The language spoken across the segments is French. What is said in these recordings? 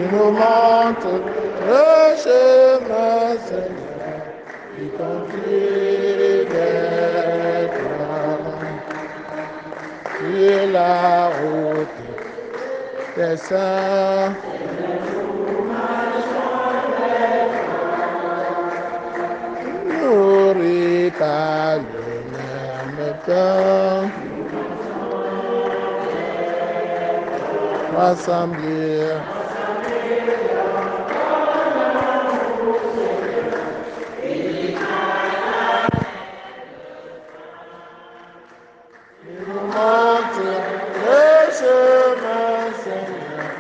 Il nous montre le chemin, Seigneur, qui conduit vers toi. Tu es la route des saints. Nourris par le même temps. Rassembler. Il nous montre le chemin, Seigneur,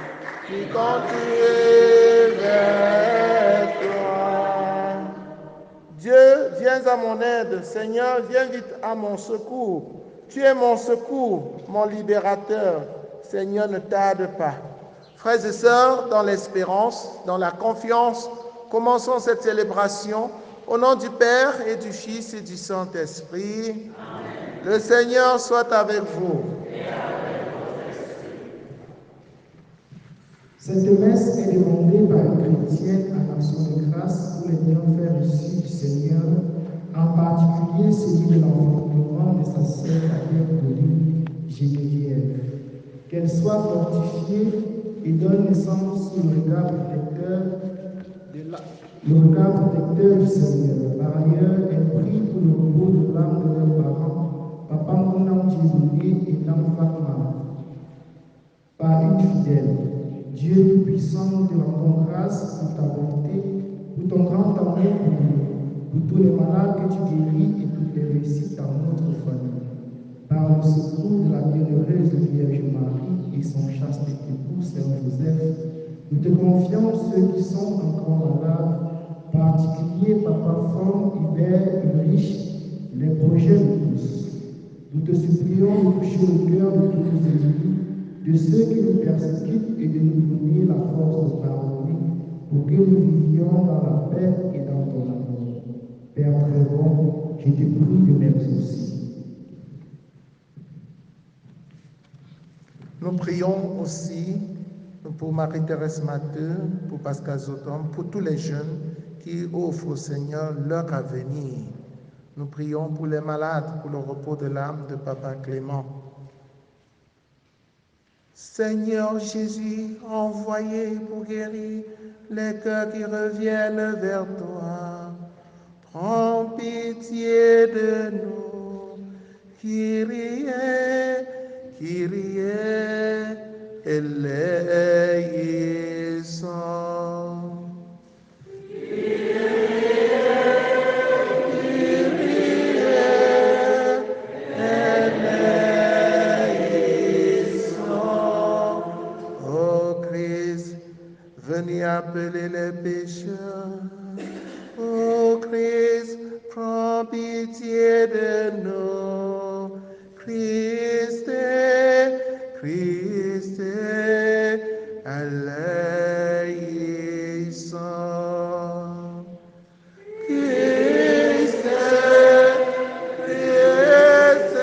qui conduit vers toi. Dieu, viens à mon aide. Seigneur, viens vite à mon secours. Tu es mon secours, mon libérateur. Seigneur, ne tarde pas. Frères et sœurs, dans l'espérance, dans la confiance, commençons cette célébration au nom du Père et du Fils et du Saint-Esprit. Le Seigneur soit avec vous. Cette messe est demandée par une chrétienne à l'action de grâce pour les bienfaits reçus du Seigneur, en particulier celui de l'enfantement de sa sœur Pauline Geneviève. Qu'elle soit fortifiée et donne naissance sous le regard protecteur du Seigneur. Par ailleurs, elle prie pour le repos de l'âme de leurs parents, Papa Monam Djiboulé et Namfakma, par une fidèle. Dieu Tout-Puissant, nous te rendons grâce pour ta bonté, pour ton grand amour pour tous les malades que tu guéris et toutes les réussites dans notre famille. Par le secours de la bienheureuse Vierge Marie et son chaste époux Saint Joseph, nous te confions ceux qui sont encore malades, particulier Papa Fort, Hubert, Ulrich, les projets de tous. Nous te supplions de toucher le cœur de tous nos ennemis, de ceux qui nous persécutent et de nous donner la force de pardonner pour que nous vivions dans la paix et dans ton amour. Père très bon, je te prie de m'exaucer. Nous prions aussi pour Marie-Thérèse Matteux, pour Pascal Zotom, pour tous les jeunes qui offrent au Seigneur leur avenir. Nous prions pour les malades, pour le repos de l'âme de Papa Clément. Seigneur Jésus, envoyé pour guérir les cœurs qui reviennent vers toi, prends pitié de nous. Kyrie, Kyrie, eleison. Venez appeler les pécheurs. Ô Christ, prends pitié de nous. Christ, Christ, eleison. Christ, Christ,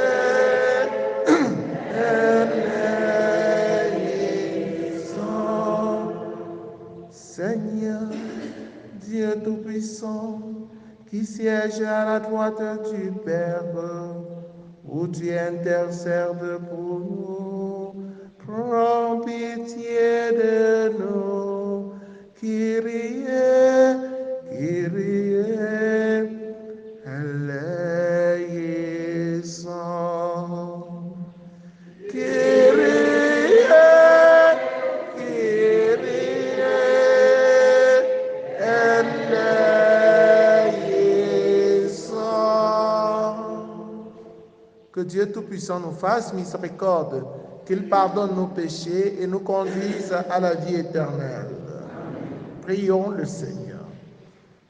eleison. Seigneur, Dieu Tout-Puissant, qui siège à la droite du Père, où tu intercèdes pour nous, prends pitié de nous. Kyrie, Kyrie, eleison. Kyrie, Kyrie, eleison. Que Dieu Tout-Puissant nous fasse miséricorde, qu'il pardonne nos péchés et nous conduise à la vie éternelle. Prions le Seigneur.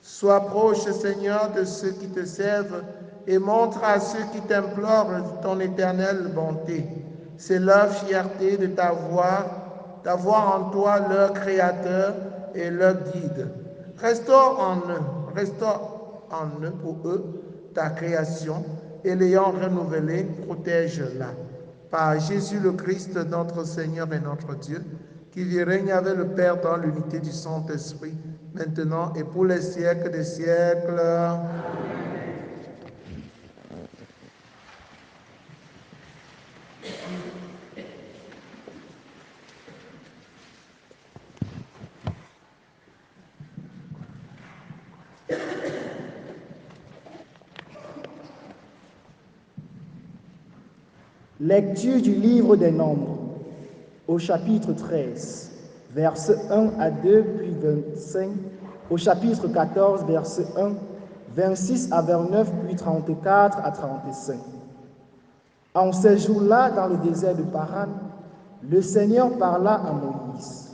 Sois proche, Seigneur, de ceux qui te servent et montre à ceux qui t'implorent ton éternelle bonté. C'est leur fierté de d'avoir en toi leur Créateur et leur guide. Restaure en eux pour eux ta création et l'ayant renouvelée, protège-la. Par Jésus le Christ, notre Seigneur et notre Dieu, qui vit et règne avec le Père dans l'unité du Saint-Esprit, maintenant et pour les siècles des siècles. Lecture du livre des Nombres, au chapitre 13, versets 1 à 2, puis 25, au chapitre 14, verset 1, 26 à 29, puis 34 à 35. En ces jours-là, dans le désert de Paran, le Seigneur parla à Moïse.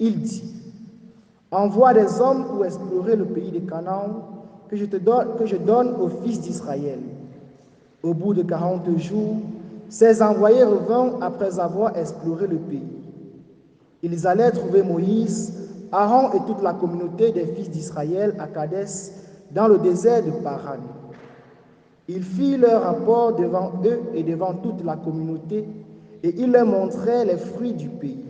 Il dit, « Envoie des hommes pour explorer le pays de Canaan que je donne aux fils d'Israël. » Au bout de 40 jours, ces envoyés revinrent après avoir exploré le pays. Ils allaient trouver Moïse, Aaron et toute la communauté des fils d'Israël à Kadès, dans le désert de Paran. Il fit leur rapport devant eux et devant toute la communauté, et il leur montrait les fruits du pays.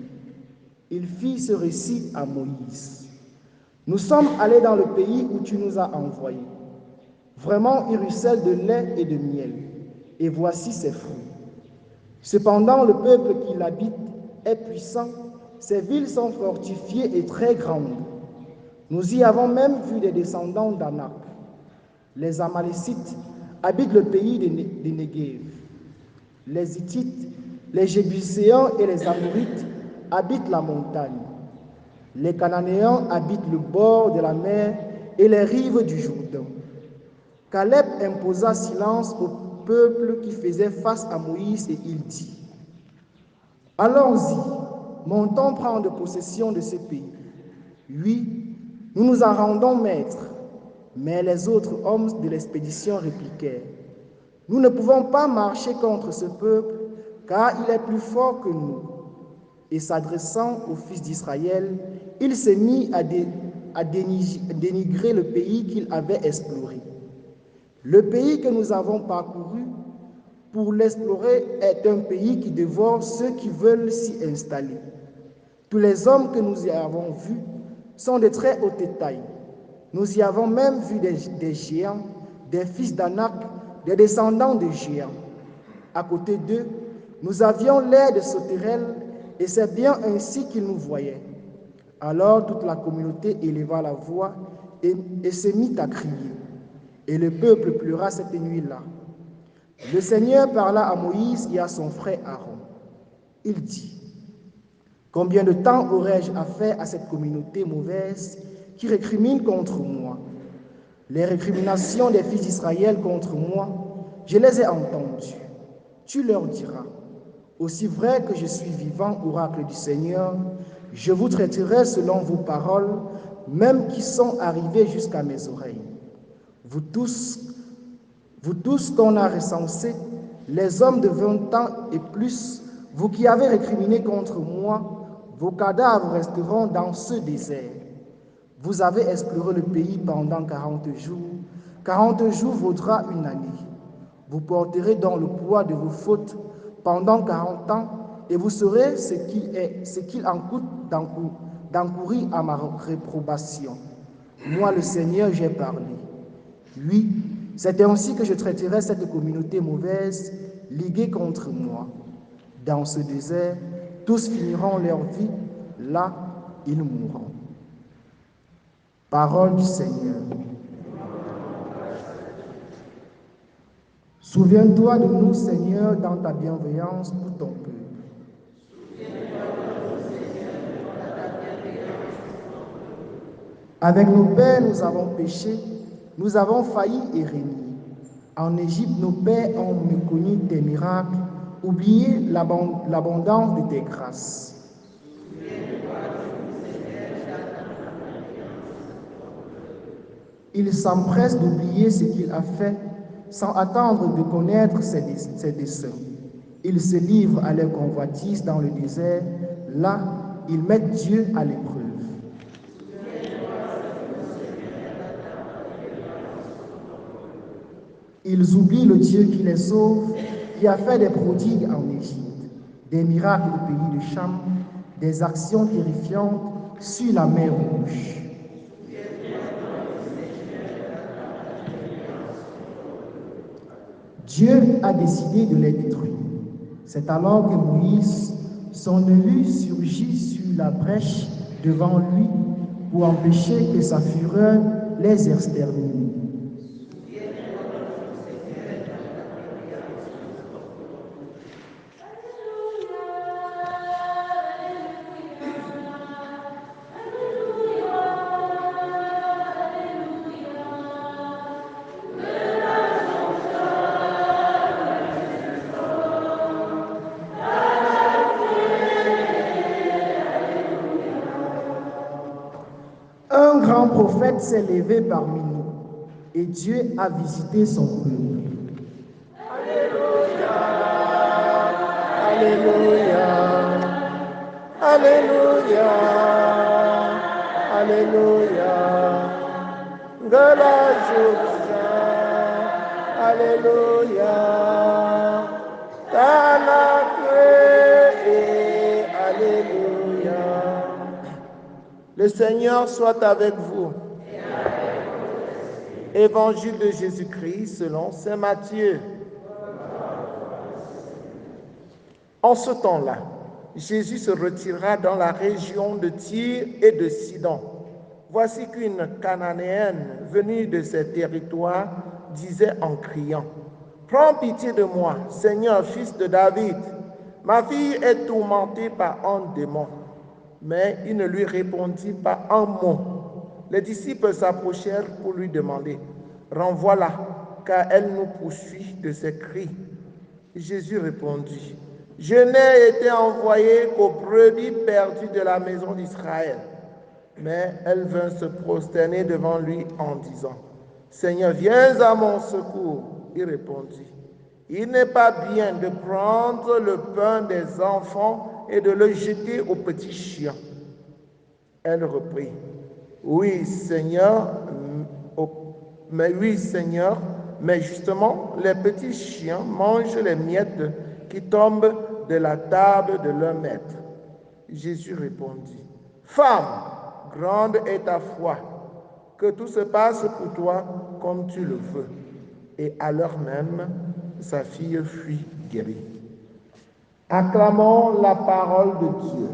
Il fit ce récit à Moïse. « Nous sommes allés dans le pays où tu nous as envoyés. Vraiment, il ruisselle de lait et de miel, et voici ses fruits. Cependant, le peuple qui l'habite est puissant, ses villes sont fortifiées et très grandes. Nous y avons même vu des descendants d'Anak. Les Amalécites habitent le pays des Négev. Les Hittites, les Jébuséens et les Amorites habitent la montagne. Les Cananéens habitent le bord de la mer et les rives du Jourdain. » Caleb imposa silence au peuple qui faisait face à Moïse et il dit, « Allons-y, montons prendre possession de ce pays. Oui, nous nous en rendons maîtres. » Mais les autres hommes de l'expédition répliquèrent, « Nous ne pouvons pas marcher contre ce peuple, car il est plus fort que nous. » Et s'adressant aux fils d'Israël, il s'est mis à dénigrer le pays qu'il avait exploré. Le pays que nous avons parcouru pour l'explorer est un pays qui dévore ceux qui veulent s'y installer. Tous les hommes que nous y avons vus sont de très haute taille. Nous y avons même vu des géants, des fils d'Anak, des descendants de géants. À côté d'eux, nous avions l'air de sauterelles, et c'est bien ainsi qu'ils nous voyaient. Alors toute la communauté éleva la voix et se mit à crier. Et le peuple pleura cette nuit-là. Le Seigneur parla à Moïse et à son frère Aaron. Il dit, « Combien de temps aurais-je à faire à cette communauté mauvaise qui récrimine contre moi? Les récriminations des fils d'Israël contre moi, je les ai entendues. Tu leur diras, aussi vrai que je suis vivant, oracle du Seigneur, je vous traiterai selon vos paroles, même qui sont arrivées jusqu'à mes oreilles. Vous tous qu'on a recensés, les hommes de 20 ans et plus, vous qui avez récriminé contre moi, vos cadavres resteront dans ce désert. Vous avez exploré le pays pendant 40 jours. 40 jours vaudra une année. Vous porterez donc le poids de vos fautes pendant 40 ans et vous saurez ce qu'il en coûte d'encourir à ma réprobation. Moi, le Seigneur, j'ai parlé. Oui, c'est ainsi que je traiterai cette communauté mauvaise, liguée contre moi. Dans ce désert, tous finiront leur vie, là, ils mourront. » Parole du Seigneur. Souviens-toi de nous, Seigneur, dans ta bienveillance pour ton peuple. Avec nos pères, nous avons péché, nous avons failli et régné. En Égypte, nos pères ont méconnu tes miracles, oublié l'abondance de tes grâces. Il s'empresse d'oublier ce qu'il a fait sans attendre de connaître ses desseins. Ils se livrent à leur convoitise dans le désert. Là, ils mettent Dieu à l'épreuve. Ils oublient le Dieu qui les sauve, qui a fait des prodigues en Égypte, des miracles au pays de Cham, des actions terrifiantes sur la mer Rouge. Dieu a décidé de les détruire. C'est alors que Moïse, son élu, surgit sur la brèche devant lui pour empêcher que sa fureur les extermine. Un grand prophète s'est levé parmi nous et Dieu a visité son peuple. Alléluia, Alléluia, Alléluia, Alléluia. De la joie, Alléluia. Alléluia. Le Seigneur soit avec vous. Évangile de Jésus-Christ selon saint Matthieu. En ce temps-là, Jésus se retira dans la région de Tyr et de Sidon. Voici qu'une Cananéenne venue de ces territoires disait en criant: « Prends pitié de moi, Seigneur, fils de David. Ma fille est tourmentée par un démon. » Mais il ne lui répondit pas un mot. Les disciples s'approchèrent pour lui demander: « Renvoie-la, car elle nous poursuit de ses cris. » Jésus répondit: « Je n'ai été envoyé qu'aux brebis perdues de la maison d'Israël. » Mais elle vint se prosterner devant lui en disant: « Seigneur, viens à mon secours. » Il répondit: « Il n'est pas bien de prendre le pain des enfants et de le jeter aux petits chiens. » Elle reprit: « Oui, Seigneur, mais justement, les petits chiens mangent les miettes qui tombent de la table de leur maître. » Jésus répondit: « Femme, grande est ta foi, que tout se passe pour toi comme tu le veux. » Et à l'heure même, sa fille fut guérie. Acclamons la parole de Dieu.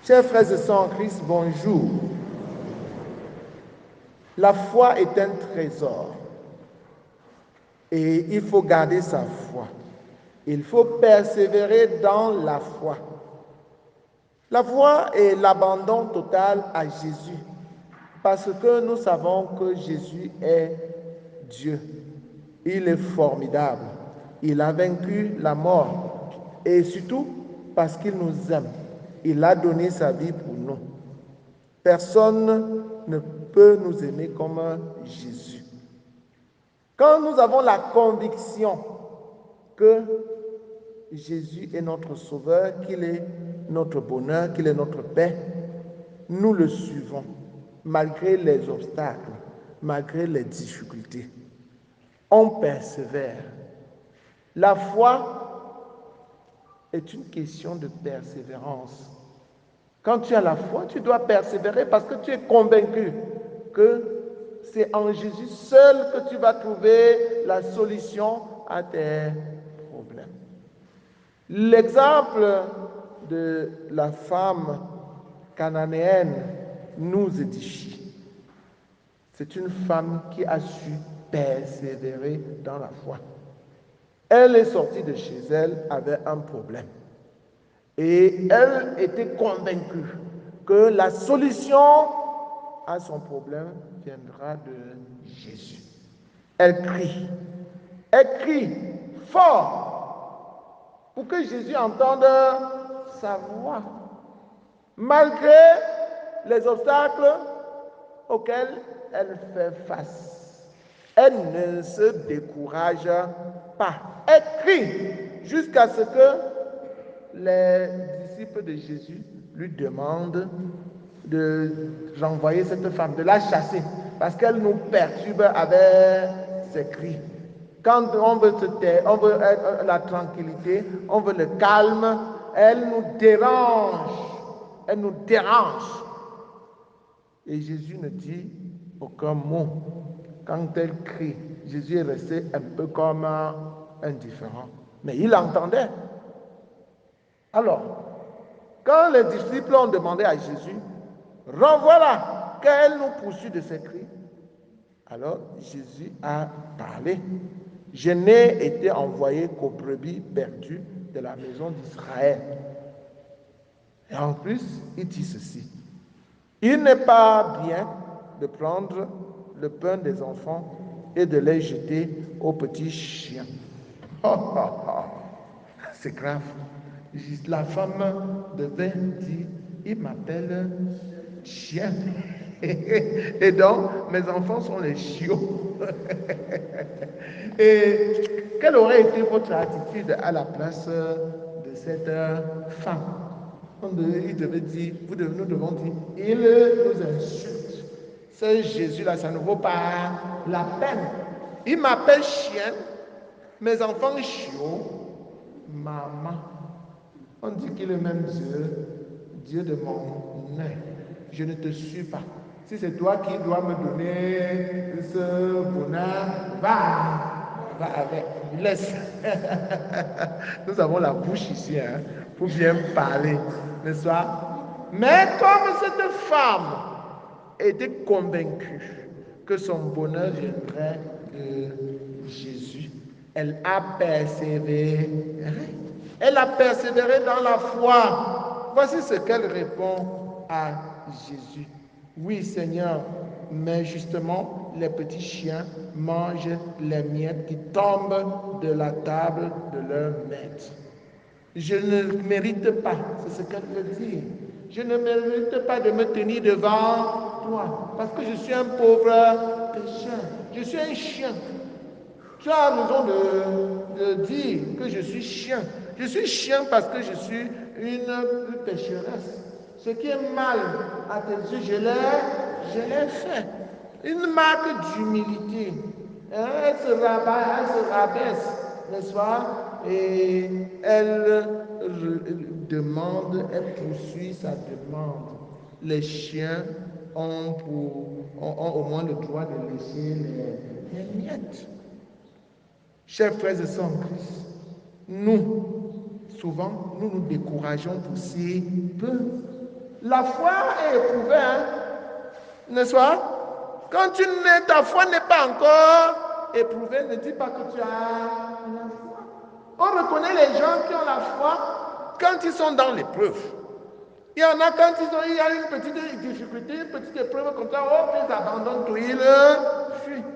Chers frères et sœurs en Christ, bonjour. La foi est un trésor et il faut garder sa foi. Il faut persévérer dans la foi. La foi est l'abandon total à Jésus parce que nous savons que Jésus est Dieu. Il est formidable. Il a vaincu la mort et surtout parce qu'il nous aime. Il a donné sa vie pour nous. Personne ne peut nous aimer comme Jésus. Quand nous avons la conviction que Jésus est notre sauveur, qu'il est notre bonheur, qu'il est notre paix, nous le suivons malgré les obstacles, malgré les difficultés. On persévère. La foi est une question de persévérance. Quand tu as la foi, tu dois persévérer parce que tu es convaincu que c'est en Jésus seul que tu vas trouver la solution à tes problèmes. L'exemple de la femme cananéenne nous édifie. C'est une femme qui a su persévérer dans la foi. Elle est sortie de chez elle avec un problème. Et elle était convaincue que la solution à son problème viendra de Jésus. Elle crie fort pour que Jésus entende sa voix, malgré les obstacles auxquels elle fait face. Elle ne se décourage pas. Elle crie jusqu'à ce que les disciples de Jésus lui demandent de renvoyer cette femme, de la chasser, parce qu'elle nous perturbe avec ses cris. Quand on veut se taire, on veut la tranquillité, on veut le calme, elle nous dérange. Elle nous dérange. Et Jésus ne dit aucun mot. Quand elle crie, Jésus est resté un peu comme indifférent. Mais il entendait. Alors, quand les disciples ont demandé à Jésus, renvoie-la, qu'elle nous poursuit de ses cris. Alors Jésus a parlé. Je n'ai été envoyé qu'aux brebis perdues de la maison d'Israël. Et en plus, il dit ceci. Il n'est pas bien de prendre le pain des enfants et de les jeter aux petits chiens. Oh, oh, oh. C'est grave. La femme devait dire, il m'appelle chien. Et donc, mes enfants sont les chiots. Et quelle aurait été votre attitude à la place de cette femme? Il devait dire, nous devons dire, il nous insulte. Ce Jésus-là, ça ne vaut pas la peine. Il m'appelle chien, mes enfants chiots, maman. On dit qu'il est même Dieu de mon œil. Je ne te suis pas. Si c'est toi qui dois me donner ce bonheur, va avec, laisse. Nous avons la bouche ici pour bien parler, n'est-ce pas? Mais comme cette femme était convaincue que son bonheur viendrait de Jésus, elle a persévéré. Elle a persévéré dans la foi. Voici ce qu'elle répond à Jésus. Oui, Seigneur, mais justement, les petits chiens mangent les miettes qui tombent de la table de leur maître. Je ne mérite pas, c'est ce qu'elle veut dire. Je ne mérite pas de me tenir devant toi, parce que je suis un pauvre pécheur. Je suis un chien. Tu as raison de dire que je suis chien. Je suis chien parce que je suis une pécheresse. Ce qui est mal à tes yeux, je l'ai fait. Une marque d'humilité. Elle se rabaisse, n'est-ce pas? Et elle demande, elle poursuit sa demande. Les chiens ont au moins le droit de laisser les miettes. Chers frères et sœurs en Christ, souvent, nous nous décourageons pour si peu. La foi est éprouvée, n'est-ce pas? Quand ta foi n'est pas encore éprouvée, ne dis pas que tu as la foi. On reconnaît les gens qui ont la foi quand ils sont dans l'épreuve. Il y en a quand il y a une petite difficulté, une petite épreuve comme ça, ils abandonnent tout, ils fuient.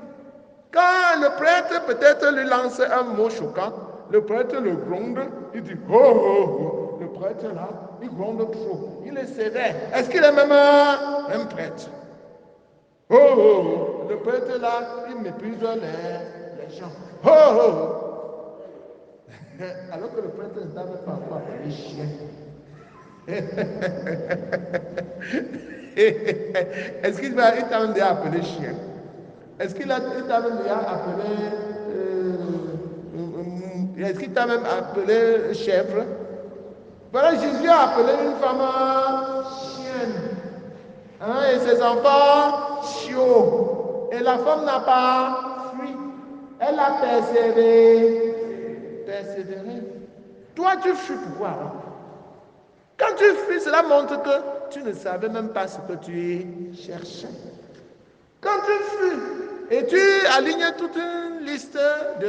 Quand le prêtre peut-être lui lance un mot choquant, le prêtre le gronde, il dit oh oh oh. Le prêtre là, il gronde trop, il est sévère. Est-ce qu'il est même un prêtre? Oh oh oh. Le prêtre là, il méprise les gens. Oh oh oh. Alors que le prêtre ne savait pas quoi appeler chien. Est-ce qu'il t'a déjà appelé chien? Est-ce qu'il t'a même déjà appelé est-ce qu'il t'a même appelé chèvre? Voilà, Jésus a appelé une femme chienne. Et ses enfants chiots. Et la femme n'a pas fui. Elle a persévéré. Toi, tu fuis pourquoi? Quand tu fuis, cela montre que tu ne savais même pas ce que tu cherchais. Quand tu fuis, et tu alignes toute une liste de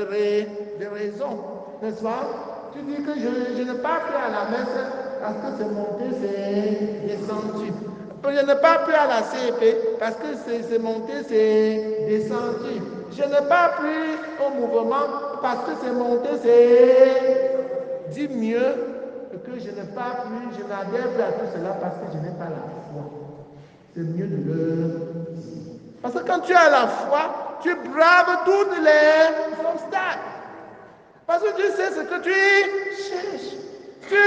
raisons, n'est-ce pas? Tu dis que je n'ai pas pris à la messe parce que c'est monté, c'est descendu. Je n'ai pas pris à la CEP parce que c'est monté, c'est descendu. Je n'ai pas pris au mouvement parce que c'est monté, c'est... Dis mieux que je n'ai pas pris, je n'adhère plus à tout cela parce que je n'ai pas la foi. C'est mieux de le dire. Parce que quand tu as la foi, tu braves tous les obstacles. Parce que tu sais ce que tu cherches. Tu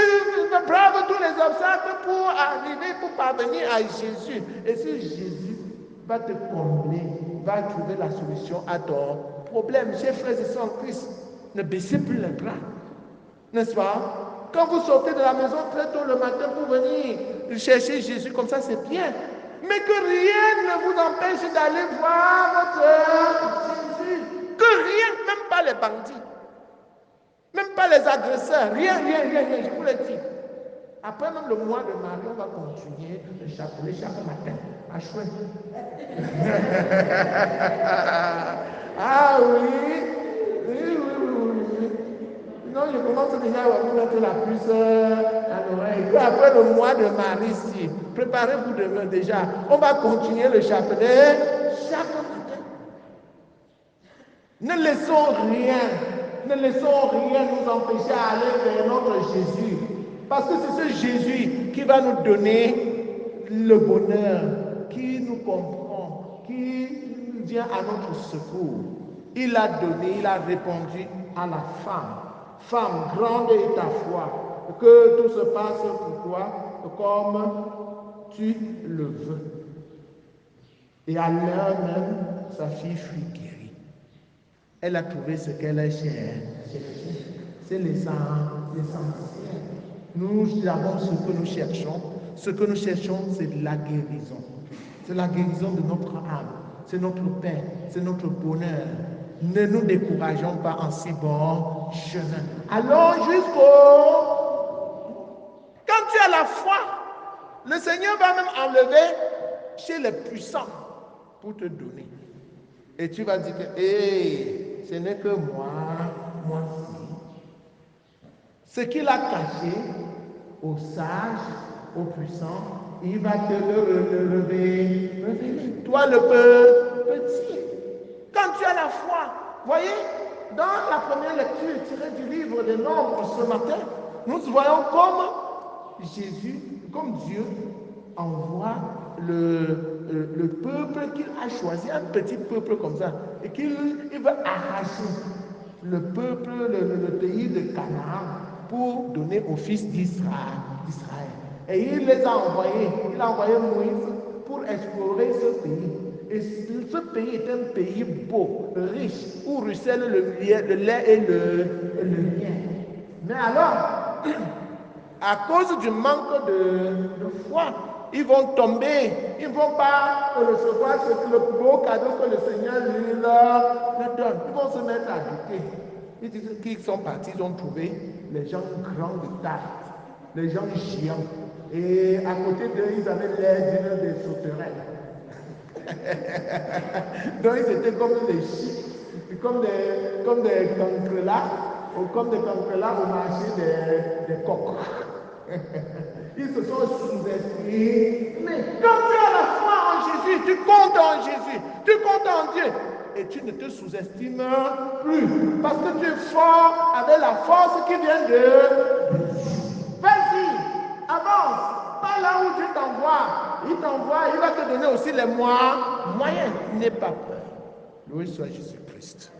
braves tous les obstacles pour arriver, pour parvenir à Jésus. Et si Jésus va te combler, va trouver la solution à ton problème, chers frères et sœurs en Christ, ne baissez plus les bras. N'est-ce pas? Quand vous sortez de la maison très tôt le matin pour venir chercher Jésus comme ça, c'est bien. Mais que rien ne vous empêche d'aller voir votre Jésus. Que rien, même pas les bandits, même pas les agresseurs, rien, je vous le dis. Après même le mois de Marie, on va continuer le chapelet chaque matin. À chouette. Ah oui. Non, je commence déjà à vous mettre la puce à l'oreille. Puis après le mois de Marie, si, préparez-vous demain déjà. On va continuer le chapelet chaque matin. Ne laissons rien nous empêcher d'aller vers notre Jésus. Parce que c'est ce Jésus qui va nous donner le bonheur, qui nous comprend, qui vient à notre secours. Il a donné, il a répondu à la femme. Femme, grande est ta foi, que tout se passe pour toi comme tu le veux. Et à l'heure même, sa fille fut guérie. Elle a trouvé ce qu'elle cherchait. C'est l'essentiel. Nous avons ce que nous cherchons. Ce que nous cherchons, c'est la guérison. C'est la guérison de notre âme. C'est notre paix. C'est notre bonheur. Ne nous décourageons pas en si bon chemin. Allons Quand tu as la foi, le Seigneur va même enlever chez les puissants pour te donner. Et tu vas dire que, ce n'est que moi aussi. Ce qu'il a caché aux sages, aux puissants, il va te le relever. Toi le petit. Quand tu as la foi, voyez, dans la première lecture tirée du livre des Nombres ce matin, nous voyons comme Jésus, comme Dieu envoie le peuple qu'il a choisi, un petit peuple comme ça, et qu'il veut arracher le peuple, le pays de Canaan pour donner au fils d'Israël. Et il les a envoyés, il a envoyé Moïse pour explorer ce pays. Et ce pays est un pays beau, riche, où ruisselle le lait et le miel. Mais alors, à cause du manque de foi, ils vont tomber, ils ne vont pas recevoir le beau cadeau que le Seigneur lui leur donne. Ils vont se mettre à douter. Ils disent qu'ils sont partis, ils ont trouvé les gens grands de taille, les gens géants. Et à côté d'eux, ils avaient l'air des sauterelles. Donc ils étaient comme des chics, comme des cancrelats, ou comme des cancrelats au marché des coqs. Ils se sont sous-estimés. Mais quand tu as la foi en Jésus, tu comptes en Jésus, tu comptes en Dieu, et tu ne te sous-estimes plus, parce que tu es fort avec la force qui vient de Dieu. Vas-y, avance. Pas là où Dieu t'envoie. Il t'envoie, il va te donner aussi les moyens. N'aie pas peur. Loué soit Jésus-Christ.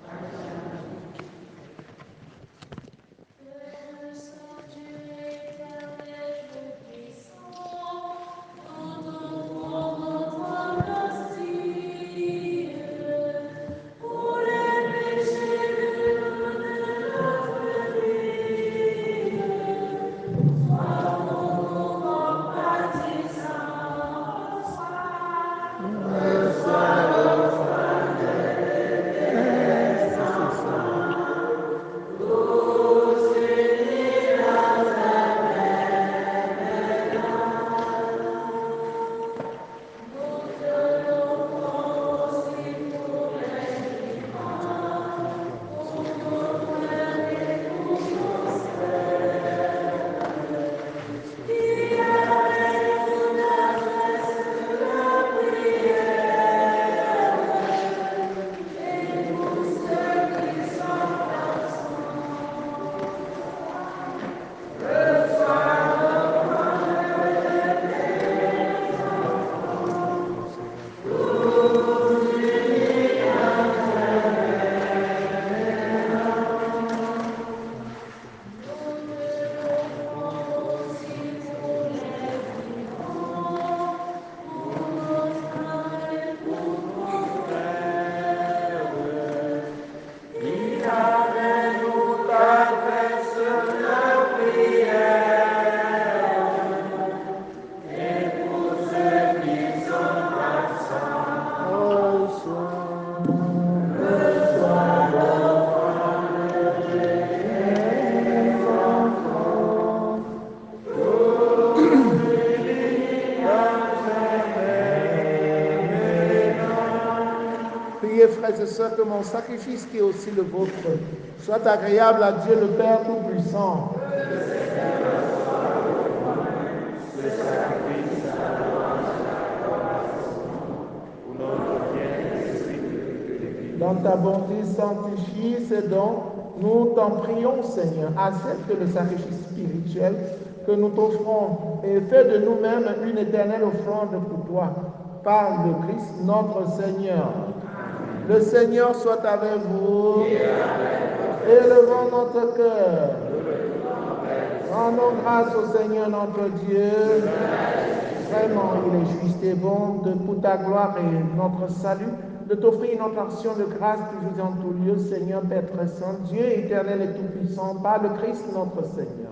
ce que mon sacrifice, qui est aussi le vôtre, soit agréable à Dieu le Père Tout-Puissant. Dans ta bonté, sanctifie ces dons. Nous t'en prions, Seigneur. Accepte le sacrifice spirituel que nous t'offrons et fais de nous-mêmes une éternelle offrande pour toi, par le Christ notre Seigneur. Le Seigneur soit avec vous. Élevons notre cœur. Rendons grâce au Seigneur notre Dieu. Vraiment, il est juste et bon pour ta gloire et notre salut, de t'offrir notre action de grâce toujours en tout lieu, Seigneur, Père très saint, Dieu éternel et tout-puissant, par le Christ notre Seigneur.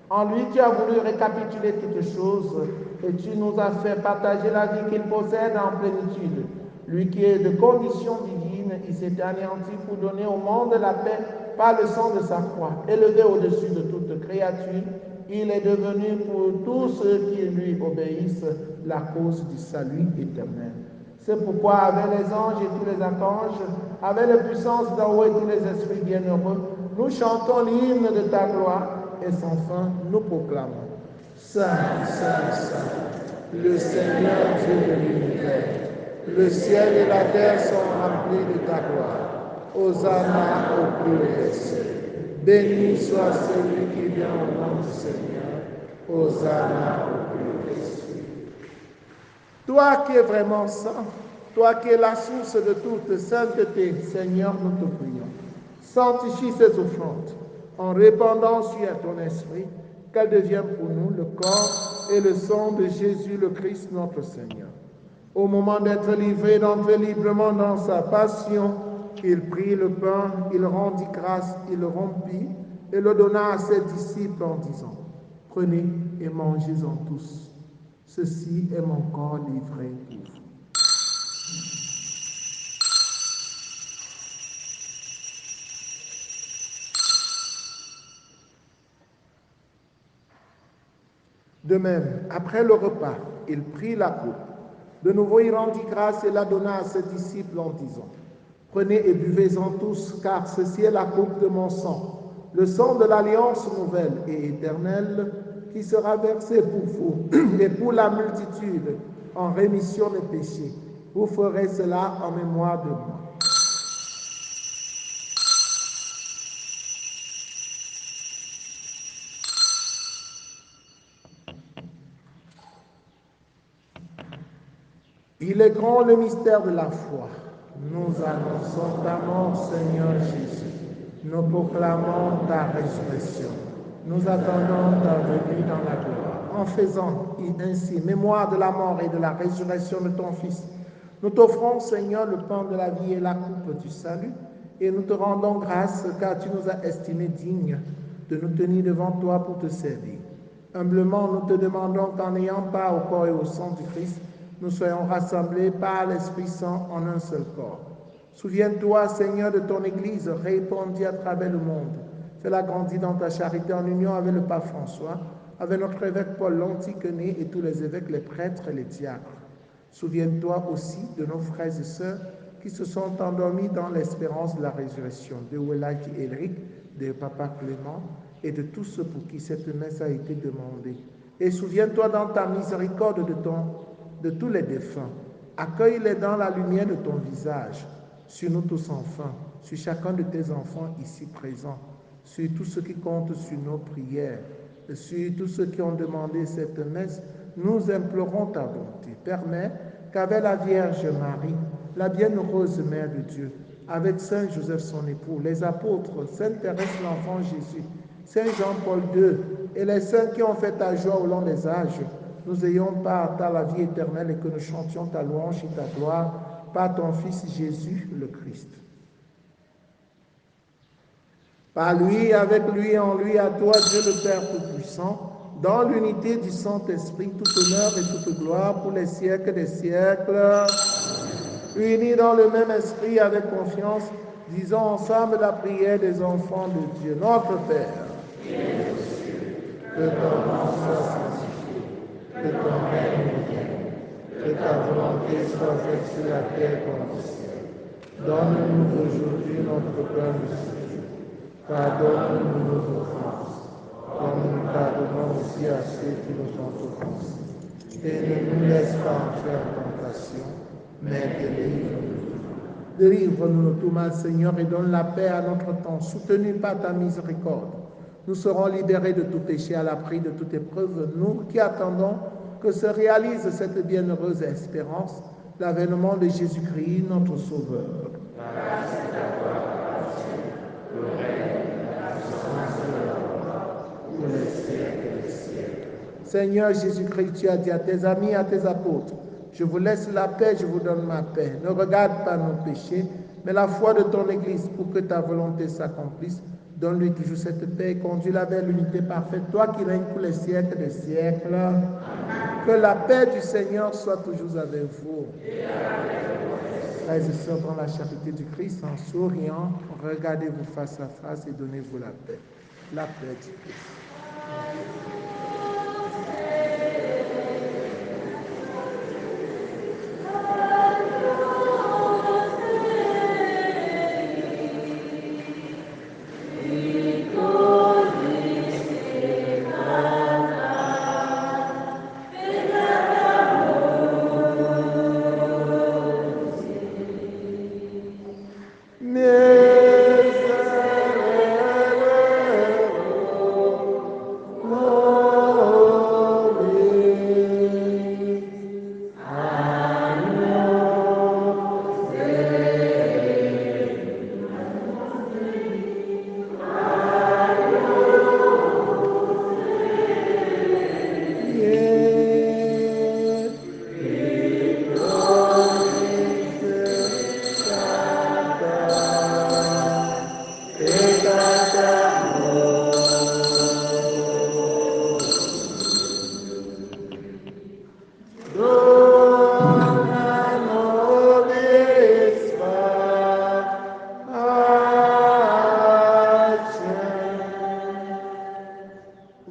En lui, tu as voulu récapituler toutes choses et tu nous as fait partager la vie qu'il possède en plénitude. Lui qui est de condition divine, il s'est anéanti pour donner au monde la paix par le sang de sa croix. Élevé au-dessus de toute créature, il est devenu pour tous ceux qui lui obéissent la cause du salut éternel. C'est pourquoi avec les anges et tous les archanges, avec les puissances d'en haut et tous les esprits bienheureux, nous chantons l'hymne de ta gloire et sans fin nous proclamons. Saint, Saint, Saint, le Seigneur Dieu de l'univers, le ciel et la terre sont remplis de ta gloire. Hosanna au plus haut des cieux. Béni soit celui qui vient au nom du Seigneur. Hosanna au plus haut des cieux. Toi qui es vraiment saint, toi qui es la source de toute sainteté, Seigneur, nous te prions. Sanctifie ces offrandes en répandant sur ton esprit qu'elles deviennent pour nous le corps et le sang de Jésus le Christ notre Seigneur. Au moment d'être livré, d'entrer librement dans sa passion, il prit le pain, il rendit grâce, il le rompit et le donna à ses disciples en disant, « Prenez et mangez-en tous. Ceci est mon corps livré pour vous. » De même, après le repas, il prit la coupe. De nouveau, il rendit grâce et la donna à ses disciples en disant, « Prenez et buvez-en tous, car ceci est la coupe de mon sang, le sang de l'alliance nouvelle et éternelle, qui sera versé pour vous et pour la multitude en rémission des péchés. Vous ferez cela en mémoire de moi. » Il est grand le mystère de la foi. Nous annonçons ta mort, Seigneur Jésus. Nous proclamons ta résurrection. Nous attendons ta venue dans la gloire. En faisant ainsi mémoire de la mort et de la résurrection de ton Fils, nous t'offrons, Seigneur, le pain de la vie et la coupe du salut, et nous te rendons grâce car tu nous as estimés dignes de nous tenir devant toi pour te servir. Humblement, nous te demandons qu'en ayant part au corps et au sang du Christ, nous soyons rassemblés par l'Esprit Saint en un seul corps. Souviens-toi, Seigneur, de ton Église répandue à travers le monde. Fais-la grandir dans ta charité en union avec le pape François, avec notre évêque Paul l'Antiquené et tous les évêques, les prêtres et les diacres. Souviens-toi aussi de nos frères et sœurs qui se sont endormis dans l'espérance de la résurrection, de Welaki Elric, de Papa Clément et de tous ceux pour qui cette messe a été demandée. Et souviens-toi dans ta miséricorde de tous les défunts. Accueille-les dans la lumière de ton visage, sur nous tous enfin, sur chacun de tes enfants ici présents, sur tous ceux qui comptent sur nos prières, sur tous ceux qui ont demandé cette messe. Nous implorons ta bonté. Permets qu'avec la Vierge Marie, la bienheureuse Mère de Dieu, avec Saint Joseph son époux, les apôtres, Sainte Thérèse l'enfant Jésus, Saint Jean-Paul II et les saints qui ont fait ta joie au long des âges, nous ayons part à la vie éternelle et que nous chantions ta louange et ta gloire par ton Fils Jésus le Christ. Par lui, avec lui, en lui, à toi, Dieu le Père Tout-Puissant, dans l'unité du Saint-Esprit, tout honneur et toute gloire pour les siècles des siècles. Unis dans le même esprit avec confiance, disons ensemble la prière des enfants de Dieu. Notre Père, que ton nom soit sanctifié, que ton règne vienne, que ta volonté soit faite sur la terre comme au ciel. Donne-nous aujourd'hui notre pain de ce jour. Pardonne-nous nos offenses, comme nous pardonnons aussi à ceux qui nous ont offensés. Et ne nous laisse pas entrer en tentation, mais délivre-nous. Délivre-nous de tout mal, Seigneur, et donne la paix à notre temps, soutenu par ta miséricorde. Nous serons libérés de tout péché à l'abri de toute épreuve, nous qui attendons que se réalise cette bienheureuse espérance, l'avènement de Jésus-Christ, notre Sauveur. Seigneur Jésus-Christ, tu as dit à tes amis, à tes apôtres, je vous laisse la paix, je vous donne ma paix. Ne regarde pas nos péchés, mais la foi de ton Église pour que ta volonté s'accomplisse. Donne-lui toujours cette paix et conduis-la vers l'unité parfaite, toi qui règnes pour les siècles des siècles. Que la paix du Seigneur soit toujours avec vous. Frères et sœurs, dans la charité du Christ, en souriant, regardez-vous face à face et donnez-vous la paix. La paix du Christ.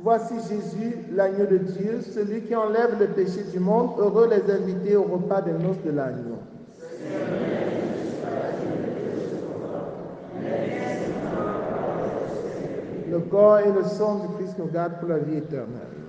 Voici Jésus, l'agneau de Dieu, celui qui enlève le péché du monde. Heureux les invités au repas des noces de l'agneau. Le corps et le sang du Christ nous gardent pour la vie éternelle.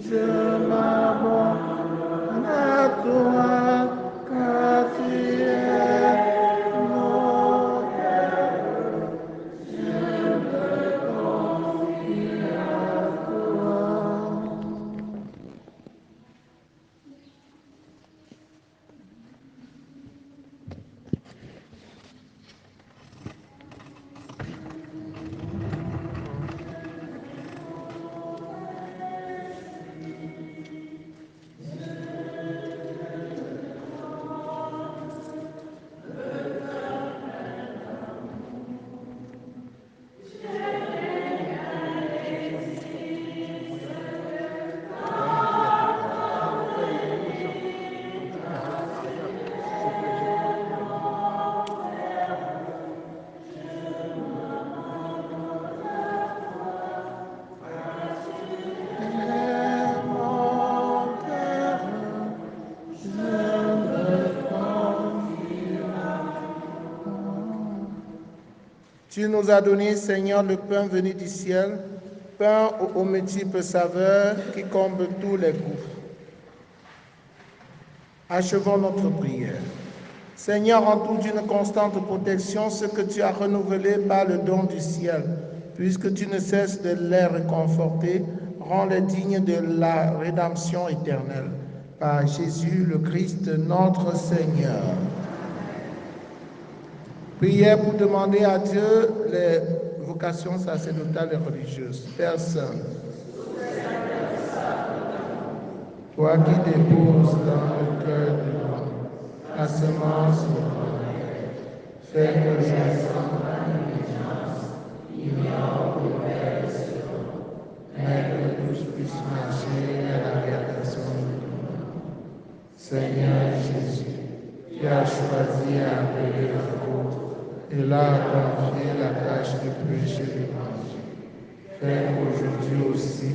je m'abandonne à toi, car tu es mon Père. Je me confie à toi. Tu nous as donné, Seigneur, le pain venu du ciel, pain aux multiples saveurs qui comble tous les goûts. Achevons notre prière. Seigneur, entoure d'une constante protection ce que tu as renouvelé par le don du ciel. Puisque tu ne cesses de les réconforter, rends-les dignes de la rédemption éternelle. Par Jésus le Christ, notre Seigneur. Prière pour demander à Dieu les vocations sacerdotales et religieuses. Père Saint, toi qui déposes dans le cœur de l'homme la semence de ton amour, fais que les enfants d'intelligence ignorent le Père Céleste, mais que tous puissent marcher à la réalisation de ton nom. Seigneur Jésus, tu as choisi à appeler l'apôtre et là confié la tâche de prêcher l'évangile. Fais qu'aujourd'hui aussi,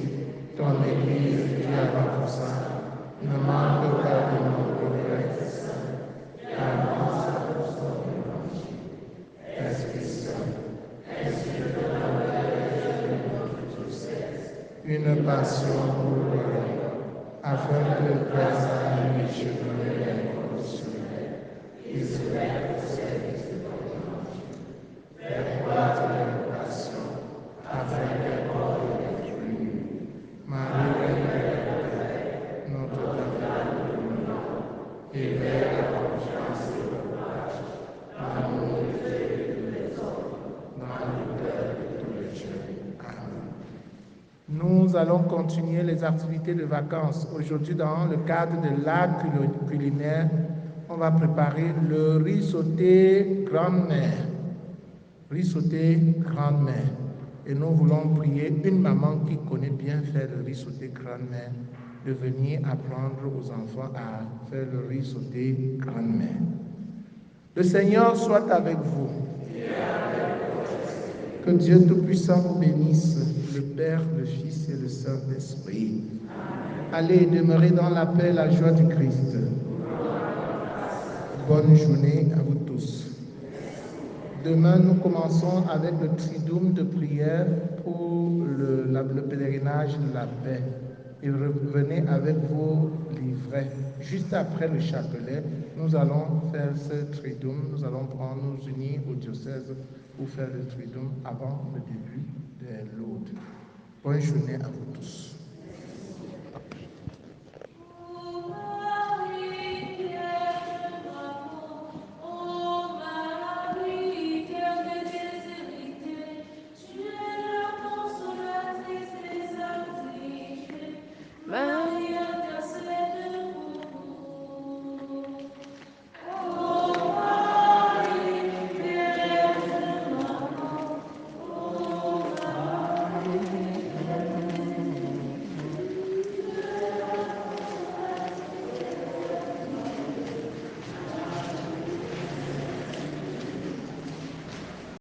ton Église qui avance ne manque pas de nombreux frères et sœurs qui avancent pour son évangile. Esprit Saint, esprit de la paix de notre diocèse, une passion pour l'homme, afin que grâce à lui chemin inconditionnel, il se mette au service de ton évangile. Fais croître les vocations, afin qu'elles portent des fruits. Marie, Reine de la paix, Notre-Dame de l'Union, éveille la confiance et le courage, l'amour de Dieu et de tous les hommes, dans le cœur de tous les jeunes. Amen. Nous allons continuer les activités de vacances. Aujourd'hui, dans le cadre de l'art culinaire, on va préparer le riz sauté grand-mère. Riz sauté grand-mère. Et nous voulons prier une maman qui connaît bien faire le riz sauté grand-mère de venir apprendre aux enfants à faire le riz sauté grand-mère. Le Seigneur soit avec vous. Que Dieu Tout-Puissant vous bénisse, le Père, le Fils et le Saint-Esprit. Allez, demeurez dans la paix et la joie du Christ. Bonne journée à vous tous. Demain, nous commençons avec le triduum de prière pour le pèlerinage de la paix. Et revenez avec vos livrets. Juste après le chapelet, nous allons faire ce triduum. Nous allons nous unir au diocèse pour faire le triduum avant le début de l'aude. Bonne journée à vous tous.